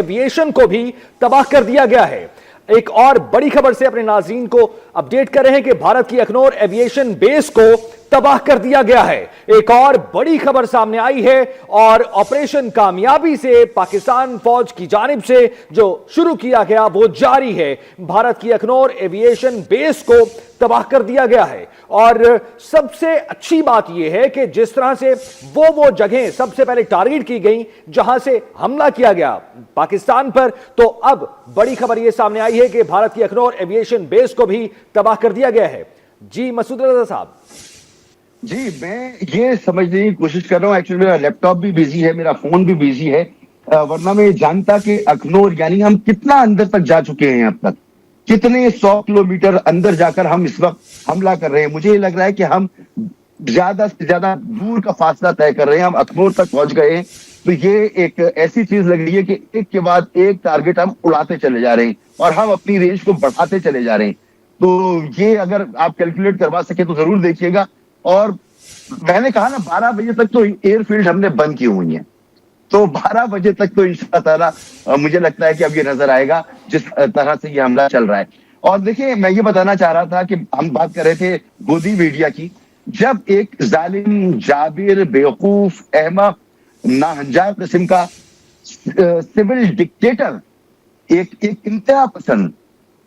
Aviation को भी तबाह कर दिया गया है। एक और बड़ी खबर से अपने नाज़रीन को अपडेट कर रहे हैं कि भारत की अखनौर एविएशन बेस को तबाह कर दिया गया है। एक और बड़ी खबर सामने आई है और ऑपरेशन कामयाबी से पाकिस्तान फौज की जानिब से जो शुरू किया गया वो जारी है। भारत की अखनौर एविएशन बेस को तबाह कर दिया गया है और सबसे अच्छी बात यह है कि जिस तरह से वो जगहें सबसे पहले टारगेट की गई जहां से हमला किया गया पाकिस्तान पर, तो अब बड़ी खबर यह सामने आई है कि भारत की अखनौर एविएशन बेस को भी तबाह कर दिया गया है। जी मसूद रजा साहब। जी, मैं ये समझने की कोशिश कर रहा हूँ। एक्चुअली मेरा लैपटॉप भी बिजी है, मेरा फोन भी बिजी है, वरना मैं जानता कि अखनौर यानी हम कितना अंदर तक जा चुके हैं। अब तक कितने 100 किलोमीटर अंदर जाकर हम इस वक्त हमला कर रहे हैं। मुझे ये लग रहा है कि हम ज्यादा से ज्यादा दूर का फासला तय कर रहे हैं। हम अखनौर तक पहुंच गए हैं। तो ये एक ऐसी चीज लग रही है कि एक के बाद एक टारगेट हम उड़ाते चले जा रहे हैं और हम अपनी रेंज को बढ़ाते चले जा रहे हैं। तो ये अगर आप कैलकुलेट करवा सके तो जरूर देखिएगा। और मैंने कहा ना 12 बजे तक तो एयरफील्ड हमने बंद की हुई है, तो 12 बजे तक तो इंशाअल्लाह ताला मुझे लगता है कि अब ये नजर आएगा जिस तरह से ये हमला चल रहा है। और देखिए, मैं ये बताना चाह रहा था कि हम बात कर रहे थे गोदी मीडिया की। जब एक जालिम, जाबिर, बेवकूफ, अहमक, नाहंजार किस्म का सिविल डिक्टेटर, एक इंतहा पसंद,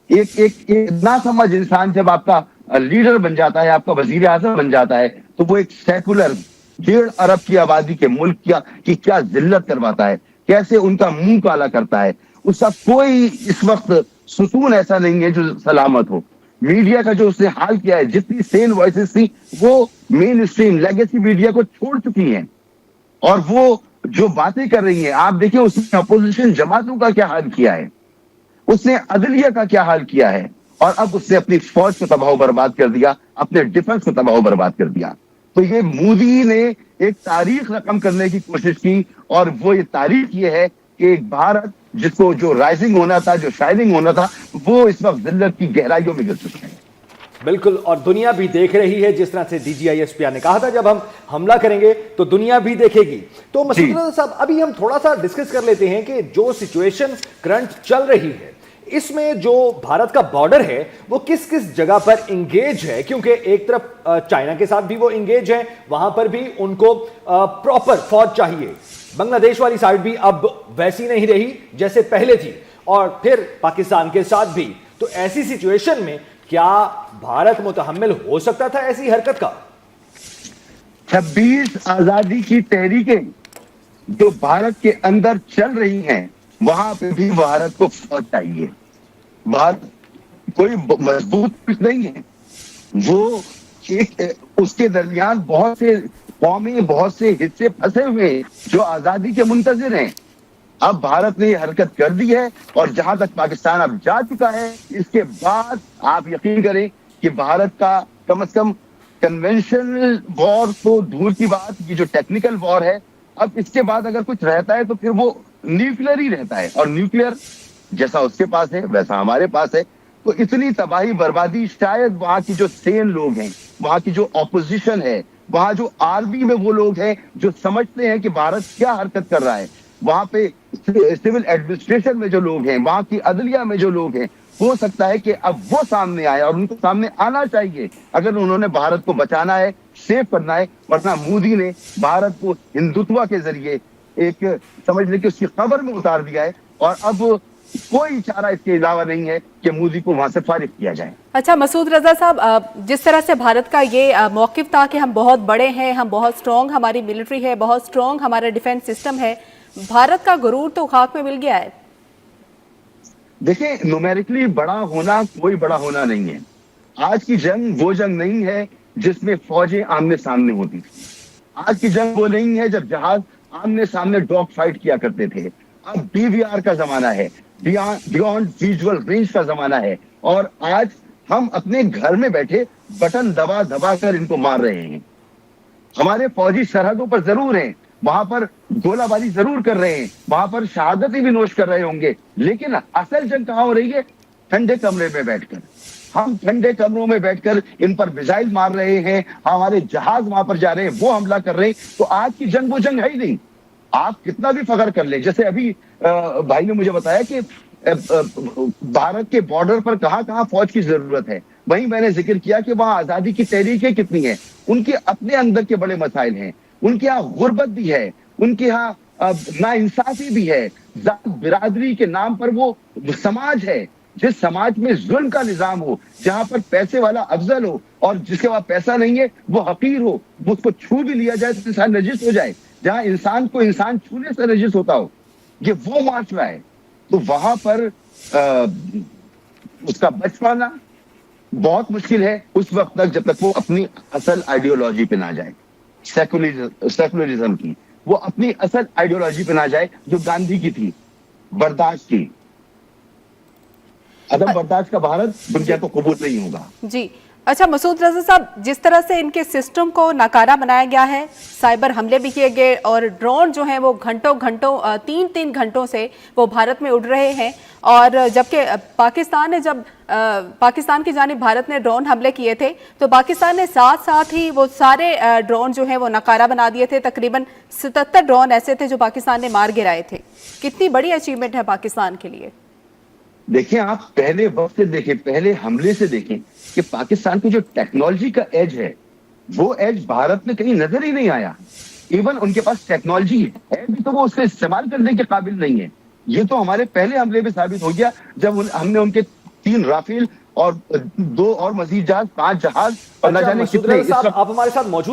एक नासमझ इंसान जब आपका लीडर बन जाता है, आपका वजीर आजम बन जाता है, तो वो एक सेकुलर 1.5 अरब की आबादी के मुल्क की क्या जिल्लत करवाता है, कैसे उनका मुंह काला करता है। उसका कोई इस वक्त सुकून ऐसा नहीं है जो सलामत हो। मीडिया का जो उसने हाल किया है, जितनी सेन वॉइसेस थी वो मेन स्ट्रीम लेगेसी मीडिया को छोड़ चुकी हैं और वो जो बातें कर रही है, आप देखिए उसने अपोजिशन जमातों का क्या हाल किया है, उसने अदलिया का क्या हाल किया है, और अब उसने अपनी फौज को तबाह बर्बाद कर दिया, अपने डिफेंस को तबाह बर्बाद कर दिया। तो ये मोदी ने एक तारीख रकम करने की कोशिश की और वो ये तारीख ये है कि एक भारत जिसको जो राइजिंग होना था, जो शाइनिंग होना था, वो इस वक्त जिल्लत की गहराइयों में गिर चुका है। बिल्कुल, और दुनिया भी देख रही है। जिस तरह से DGISP ने कहा था जब हम हमला करेंगे तो दुनिया भी देखेगी। तो मसूद रजा साहब, अभी हम थोड़ा सा डिस्कस कर लेते हैं कि जो सिचुएशन करंट चल रही है इसमें जो भारत का बॉर्डर है वो किस किस जगह पर इंगेज है, क्योंकि एक तरफ चाइना के साथ भी वो इंगेज है, वहां पर भी उनको प्रॉपर फौज चाहिए। बांग्लादेश वाली साइड भी अब वैसी नहीं रही जैसे पहले थी, और फिर पाकिस्तान के साथ भी। तो ऐसी सिचुएशन में क्या भारत मुतहम्मिल हो सकता था ऐसी हरकत का? 26 आजादी की तहरीकें जो भारत के अंदर चल रही हैं, वहां पे भी भारत को फौज चाहिए। भारत कोई मजबूत कुछ नहीं है, वो एक उसके दरमियान बहुत से कौमें, बहुत से हिस्से फंसे हुए हैं जो आजादी के मुंतजिर हैं। अब भारत ने हरकत कर दी है और जहां तक पाकिस्तान अब जा चुका है, इसके बाद आप यकीन करें कि भारत का कम से कम कन्वेंशनल वॉर तो दूर की बात, ये जो टेक्निकल वॉर है, अब इसके बाद अगर कुछ रहता है तो फिर वो न्यूक्लियर ही रहता है। और न्यूक्लियर जैसा उसके पास है वैसा हमारे पास है। तो इतनी तबाही बर्बादी शायद वहां की जो सेन लोग हैं, वहां की जो ऑपोजिशन है, वहां जो आर्मी में वो लोग हैं जो समझते हैं कि भारत क्या हरकत कर रहा है, वहां पे सिविल एडमिनिस्ट्रेशन में जो लोग हैं, वहां की अदलिया में जो लोग हैं, हो सकता है कि अब वो सामने आए और उनको सामने आना चाहिए अगर उन्होंने भारत को बचाना है, सेव करना है। वरना मोदी ने भारत को हिंदुत्व के जरिए एक समझ लें कि उसकी कब्र में उतार दिया है और अब कोई चारा इसके अलावा नहीं है कि मोदी को वहां से फारिग किया जाए। अच्छा मसूद रजा साहब, जिस तरह से भारत का ये मौकिफ था कि हम बहुत बड़े हैं, हम बहुत स्ट्रॉन्ग, हमारी मिलिट्री है, बहुत स्ट्रॉन्ग हमारा डिफेंस सिस्टम है, भारत का गुरूर तो खाक में मिल गया है। देखिए, न्यूमेरिकली बड़ा होना कोई बड़ा होना नहीं है। आज की जंग वो जंग नहीं है जिसमें फौजें आमने सामने होती थी। आज की जंग वो नहीं है जब जहाज आमने सामने डॉग फाइट किया करते थे। अब DVR का जमाना है, बियॉन्ड विजुअल रेंज का जमाना है, और आज हम अपने घर में बैठे बटन दबा दबा कर इनको मार रहे हैं। हमारे फौजी सरहदों पर जरूर हैं, वहां पर गोलाबारी जरूर कर रहे हैं, वहां पर शहादतें भी नोश कर रहे होंगे, लेकिन असल जंग कहां हो रही है? ठंडे कमरे में बैठकर। हम ठंडे कमरों में बैठकर इन पर मिसाइल मार रहे हैं, हमारे जहाज वहां पर जा रहे हैं, वो हमला कर रहे हैं। तो आज की जंग वो जंग है ही नहीं। आप कितना भी फख्र कर ले, जैसे अभी भाई ने मुझे बताया कि भारत के बॉर्डर पर कहां कहां फौज की जरूरत है, वहीं मैंने जिक्र किया कि वहां आजादी की तहरीकें कितनी हैं, उनके अपने अंदर के बड़े मसाइल हैं, उनके यहाँ गुर्बत भी है, उनके यहाँ नाइंसाफी भी है, जात बिरादरी के नाम पर वो समाज है, जिस समाज में जुल्म का निजाम हो, जहां पर पैसे वाला अफजल हो और जिसके पास पैसा नहीं है वो हकीर हो, वो उसको छू भी लिया जाए तो इंसान नजिस हो जाए, जहां इंसान को इंसान छूने से नजिस होता हो, ये वो माशरा है। तो वहां पर उसका बच पाना बहुत मुश्किल है उस वक्त तक जब तक वो अपनी असल आइडियोलॉजी पे ना जाए, सेकुलरिज्म की, वो अपनी असल आइडियोलॉजी पे ना जाए जो गांधी की थी, बर्दाश्त की। अदम बर्दाश्त का भारत दुनिया को कबूल नहीं होगा। जी अच्छा मसूद रजा साहब, जिस तरह से इनके सिस्टम को नाकारा बनाया गया है, साइबर हमले भी किए गए और ड्रोन जो हैं वो घंटों घंटों 3-3 घंटों से वो भारत में उड़ रहे हैं, और जबकि पाकिस्तान की जानिब भारत ने ड्रोन हमले किए थे तो पाकिस्तान ने साथ साथ ही वो सारे ड्रोन जो हैं वो नाकारा बना दिए थे। तकरीबन 77 ड्रोन ऐसे थे जो पाकिस्तान ने मार गिराए थे। कितनी बड़ी अचीवमेंट है पाकिस्तान के लिए। देखिए, आप पहले वक्त से देखें, पहले हमले से देखें कि पाकिस्तान की जो टेक्नोलॉजी का एज है वो एज भारत में कहीं नजर ही नहीं आया। इवन उनके पास टेक्नोलॉजी है भी तो वो उसका इस्तेमाल करने के काबिल नहीं है। ये तो हमारे पहले हमले में साबित हो गया जब हमने उनके 3 राफेल और 2 और मजीद जहाज, 5 जहाज और न जाने कितने। आप हमारे साथ मौजूद